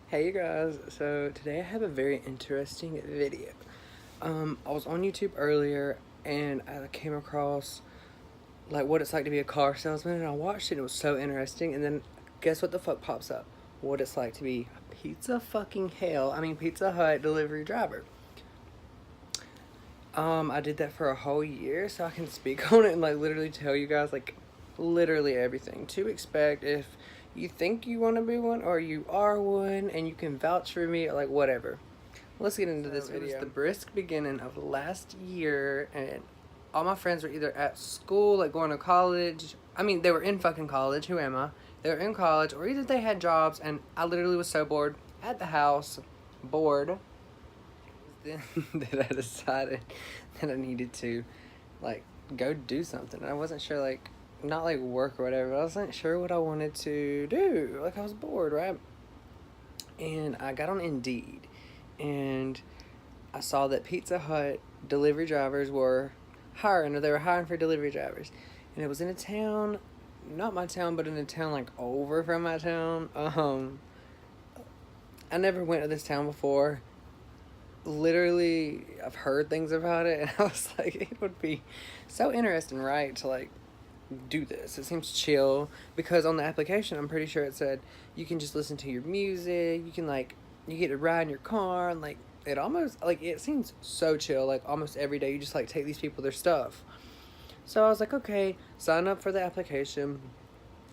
Hey you guys, so today I have a very interesting video. I was on YouTube earlier and I came across like what it's like to be a car salesman, and I watched it and it was so interesting, and then guess what the fuck pops up? What it's like to be a Pizza Hut delivery driver. I did that for a whole year, so I can speak on it and like literally tell you guys like literally everything to expect if you think you want to be one or you are one, and you can vouch for me or like whatever. Let's get into this video. It was the brisk beginning of last year, and all my friends were either at school, like going to college. I mean, they were in fucking college. Who am I? They were in college, or either they had jobs, and I literally was so bored at the house, bored. Then that I decided that I needed to, like, go do something. And I wasn't sure, like, not like work or whatever, but I wasn't sure what I wanted to do. Like, I was bored, right? And I got on Indeed, and I saw that Pizza Hut delivery drivers were hiring, or they were hiring for delivery drivers. And it was in a town, not my town, but in a town like over from my town. I never went to this town before. Literally, I've heard things about it, and I was like, it would be so interesting, right, to like do this. It seems chill, because on the application I'm pretty sure it said you can just listen to your music, you can like, you get to ride in your car, and like it almost like, it seems so chill, like almost every day you just like take these people their stuff. So I was like, okay, sign up for the application,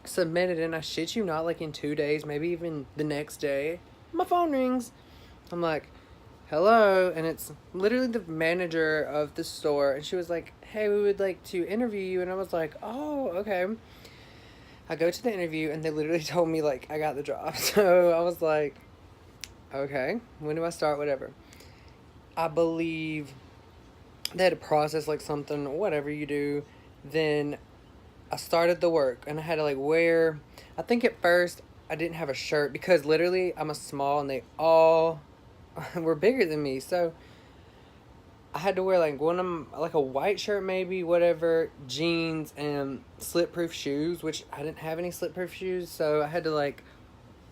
submitted it, and I shit you not, like in 2 days, maybe even the next day, my phone rings. I'm like, hello, and it's literally the manager of the store, and she was like, hey, we would like to interview you. And I was like, oh, okay. I go to the interview, and they literally told me like I got the job. So I was like, okay, when do I start? Whatever. I believe they had to process like something, whatever you do. Then I started the work, and I had to like wear, I think at first I didn't have a shirt, because literally I'm a small and they all were bigger than me. So I had to wear like one of them, like a white shirt maybe, whatever, jeans, and slip-proof shoes, which I didn't have any slip-proof shoes, so I had to like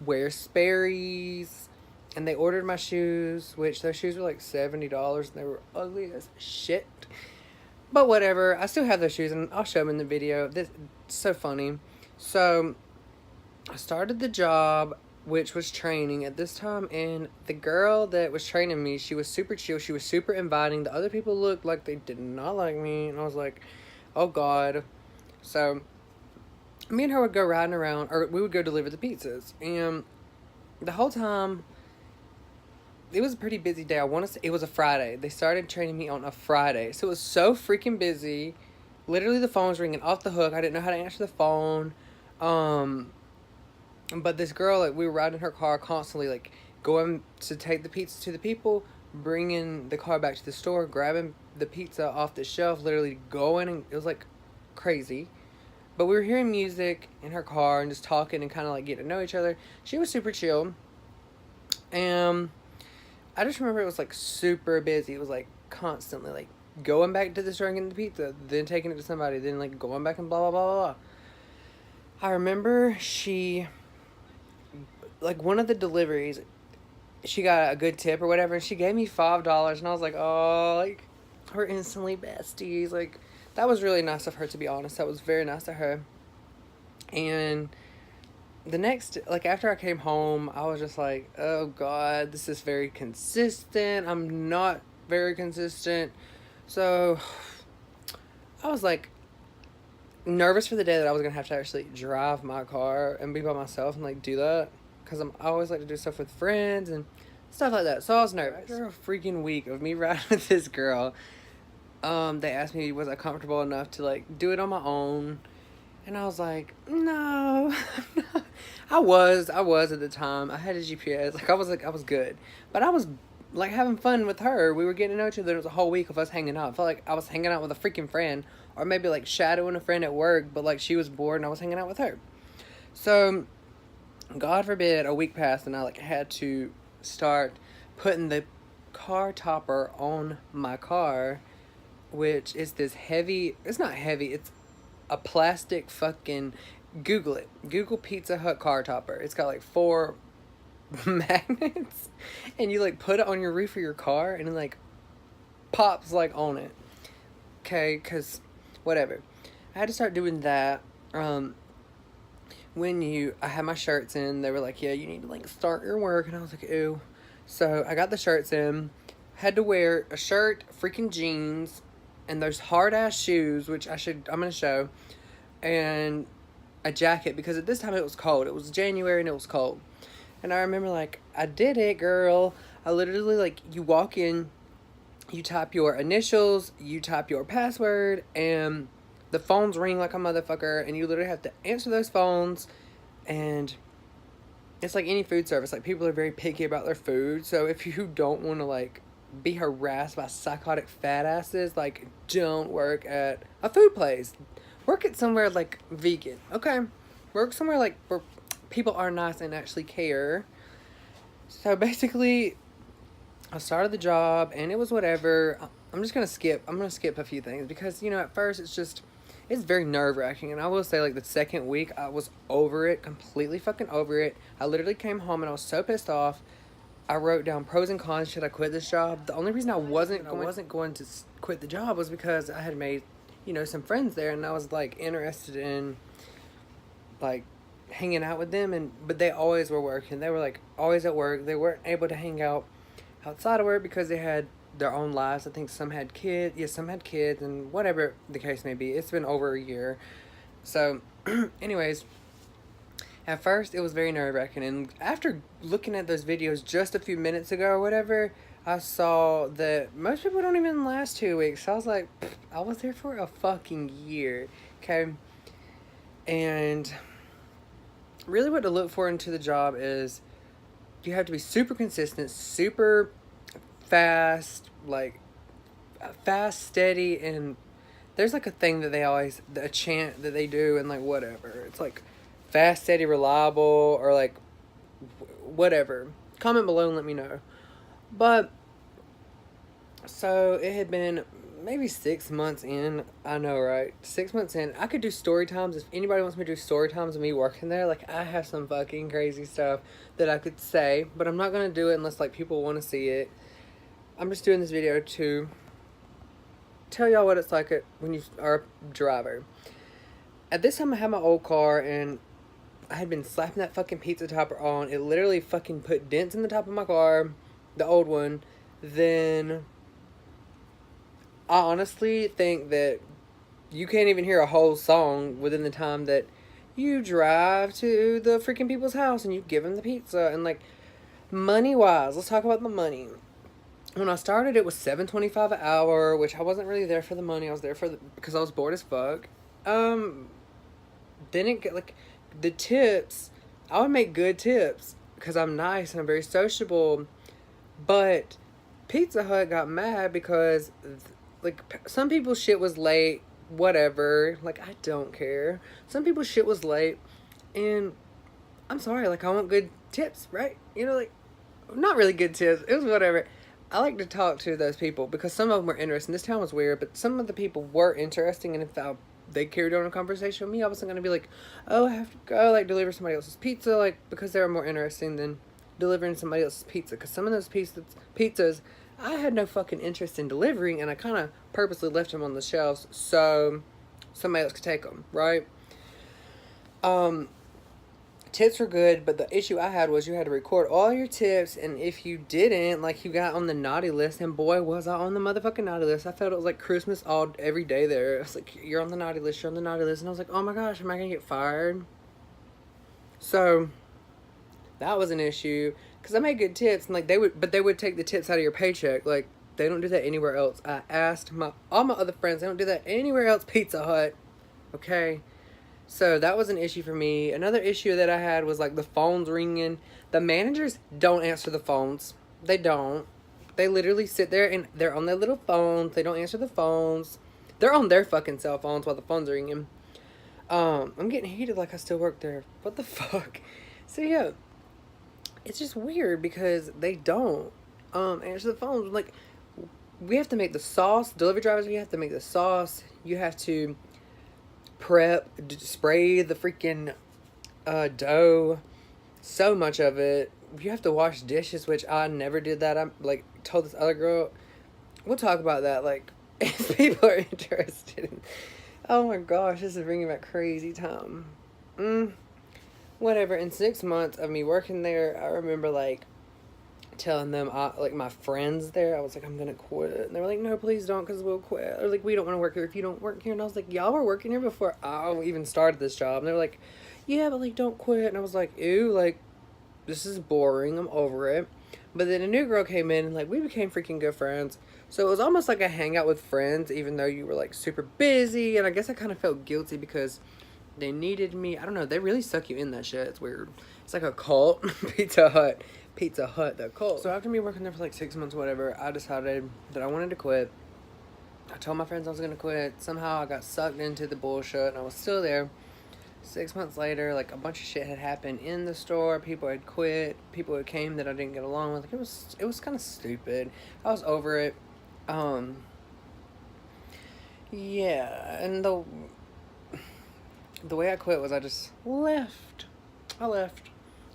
wear Sperry's. And they ordered my shoes, which those shoes were like $70, and they were ugly as shit. But whatever, I still have those shoes, and I'll show them in the video. This it's so funny. So I started the job, which was training at this time, and the girl that was training me, she was super chill, she was super inviting. The other people looked like they did not like me, and I was like, oh god. So me and her would go riding around, or we would go deliver the pizzas, and the whole time it was a pretty busy day. I want to say it was a Friday. They started training me on a Friday, so it was so freaking busy. Literally, the phone was ringing off the hook. I didn't know how to answer the phone. But this girl, like, we were riding her car constantly, like, going to take the pizza to the people, bringing the car back to the store, grabbing the pizza off the shelf, literally going, and it was, like, crazy. But we were hearing music in her car and just talking and kind of, like, getting to know each other. She was super chill. And I just remember it was, like, super busy. It was, like, constantly, like, going back to the store and getting the pizza, then taking it to somebody, then, like, going back and blah, blah, blah, blah, blah. I remember she, like, one of the deliveries, she got a good tip or whatever, and she gave me $5, and I was like, oh, like, we're instantly besties. Like, that was really nice of her, to be honest. That was very nice of her. And the next, like, after I came home, I was just like, oh god, this is very consistent. I'm not very consistent. So I was like nervous for the day that I was gonna have to actually drive my car and be by myself and like do that, because I always like to do stuff with friends and stuff like that. So I was nervous. After a freaking week of me riding with this girl, they asked me, was I comfortable enough to like do it on my own, and I was like, no. I was at the time. I had a GPS. Like, I was good, but I was like having fun with her. We were getting to know each other. It was a whole week of us hanging out. I felt like I was hanging out with a freaking friend, or maybe like shadowing a friend at work, but like she was bored and I was hanging out with her. So God forbid a week passed and I like had to start putting the car topper on my car, which is this heavy, it's not heavy, it's a plastic fucking, Google it. Google Pizza Hut car topper. It's got like 4 magnets, and you like put it on your roof of your car, and it like pops like on it. Okay, because whatever. I had to start doing that. I had my shirts in, they were like, yeah, you need to like start your work, and I was like, ew. So I got the shirts in, had to wear a shirt, freaking jeans, and those hard ass shoes, which I'm gonna show, and a jacket, because at this time it was cold. It was January and it was cold. And I remember like, I did it, girl. I literally like, you walk in, you type your initials, you type your password, and the phones ring like a motherfucker, and you literally have to answer those phones. And it's like any food service, like people are very picky about their food. So if you don't want to like be harassed by psychotic fat asses, like don't work at a food place. Work at somewhere like vegan, okay? Work somewhere like where people are nice and actually care. So basically, I started the job and it was whatever. I'm gonna skip a few things because, you know, at first it's very nerve-wracking. And I will say, like, the second week I was over it, completely fucking over it. I literally came home and I was so pissed off. I wrote down pros and cons. Should I quit this job? The only reason I wasn't going to quit the job was because I had made, you know, some friends there, and I was like interested in like hanging out with them, but they always were working. They were like always at work. They weren't able to hang out outside of work because they had their own lives. I think some had kids. Yeah, some had kids, and whatever the case may be. It's been over a year. So, anyways, at first it was very nerve-wracking, and after looking at those videos just a few minutes ago or whatever, I saw that most people don't even last 2 weeks. So I was like, I was there for a fucking year, okay? And really what to look for into the job is you have to be super consistent, super fast, like fast, steady, and there's like a thing that a chant that they do, and like whatever. It's like fast, steady, reliable, or like whatever. Comment below and let me know. But so it had been maybe 6 months in. I know, right? 6 months in. I could do story times. If anybody wants me to do story times of me working there, like, I have some fucking crazy stuff that I could say, but I'm not going to do it unless, like, people want to see it. I'm just doing this video to tell y'all what it's like when you are a driver. At this time, I had my old car, and I had been slapping that fucking pizza topper on. It literally fucking put dents in the top of my car, the old one. Then I honestly think that you can't even hear a whole song within the time that you drive to the freaking people's house and you give them the pizza. And like, money-wise, let's talk about the money. When I started, it was $7.25 an hour, which I wasn't really there for the money. I was there because I was bored as fuck. Didn't get like the tips. I would make good tips because I'm nice and I'm very sociable. But Pizza Hut got mad because like some people's shit was late, whatever. Like, I don't care. Some people's shit was late, and I'm sorry, like, I want good tips, right? You know, like, not really good tips. It was whatever. I like to talk to those people because some of them were interesting. This town was weird, but some of the people were interesting, and if they carried on a conversation with me, I wasn't going to be like, oh, I have to go, like, deliver somebody else's pizza, like, because they were more interesting than delivering somebody else's pizza. Because some of those pizzas, I had no fucking interest in delivering, and I kind of purposely left them on the shelves so somebody else could take them, right? Tips were good, but the issue I had was you had to record all your tips, and if you didn't, like, you got on the naughty list, and boy, was I on the motherfucking naughty list. I felt it was like Christmas every day there. It was like, you're on the naughty list, and I was like, oh my gosh, am I gonna get fired? So that was an issue, because I made good tips, and like, they would take the tips out of your paycheck. Like, they don't do that anywhere else. I asked all my other friends, they don't do that anywhere else. Pizza Hut, okay? So that was an issue for me. Another issue that I had was like the phones ringing. The managers don't answer the phones. They don't. They literally sit there and they're on their little phones. They don't answer the phones. They're on their fucking cell phones while the phone's ringing. I'm getting heated like I still work there. What the fuck? So yeah, it's just weird because they don't answer the phones. Like, we have to make the sauce. Delivery drivers, we have to make the sauce. You have to spray the freaking dough, so much of it. you have to wash dishes, which I never did that. I'm like told this other girl. We'll talk about that. Like, if people are interested. Oh my gosh, this is bringing back crazy time. Whatever. In 6 months of me working there, I remember like telling them, like my friends there, I was like, I'm gonna quit. And they were like, no, please don't, because we'll quit. Or like, we don't want to work here if you don't work here. And I was like, y'all were working here before I even started this job. And they were like, yeah, but like, don't quit. And I was like, ew, like, this is boring. I'm over it. But then a new girl came in and like, we became freaking good friends. So it was almost like a hangout with friends, even though you were like super busy. And I guess I kind of felt guilty because they needed me. I don't know. They really suck you in that shit. It's weird. It's like a cult. Pizza Hut, the cult. So after me working there for like 6 months, whatever, I decided that I wanted to quit. I told my friends I was going to quit. Somehow I got sucked into the bullshit and I was still there. 6 months later, like a bunch of shit had happened in the store. People had quit. People had came that I didn't get along with. Like it was kind of stupid. I was over it. Yeah, and the way I quit was I just left. I left.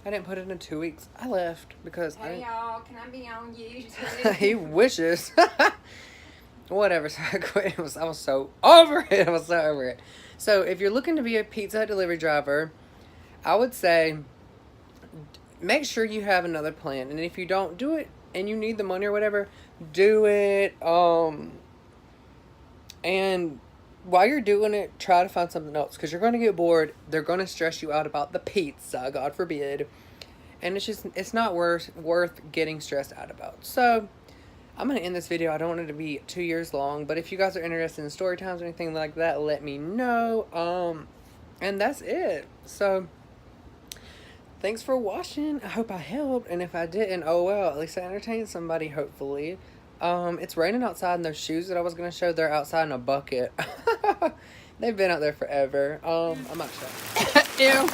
I didn't put it in 2 weeks. I left because hey y'all, can I be on YouTube? he wishes. Whatever. So I quit. I was so over it. I was so over it. So if you're looking to be a Pizza Hut delivery driver, I would say make sure you have another plan. And if you don't do it and you need the money or whatever, do it. And while you're doing it, try to find something else because you're going to get bored. They're going to stress you out about the pizza, God forbid. And it's not worth getting stressed out about. So I'm going to end this video. I don't want it to be 2 years long, but if you guys are interested in story times or anything like that, let me know. And that's it. So thanks for watching. I hope I helped. And if I didn't, oh well, at least I entertained somebody, hopefully. It's raining outside, and those shoes that I was going to show, they're outside in a bucket. They've been out there forever. I'm not sure. Ew.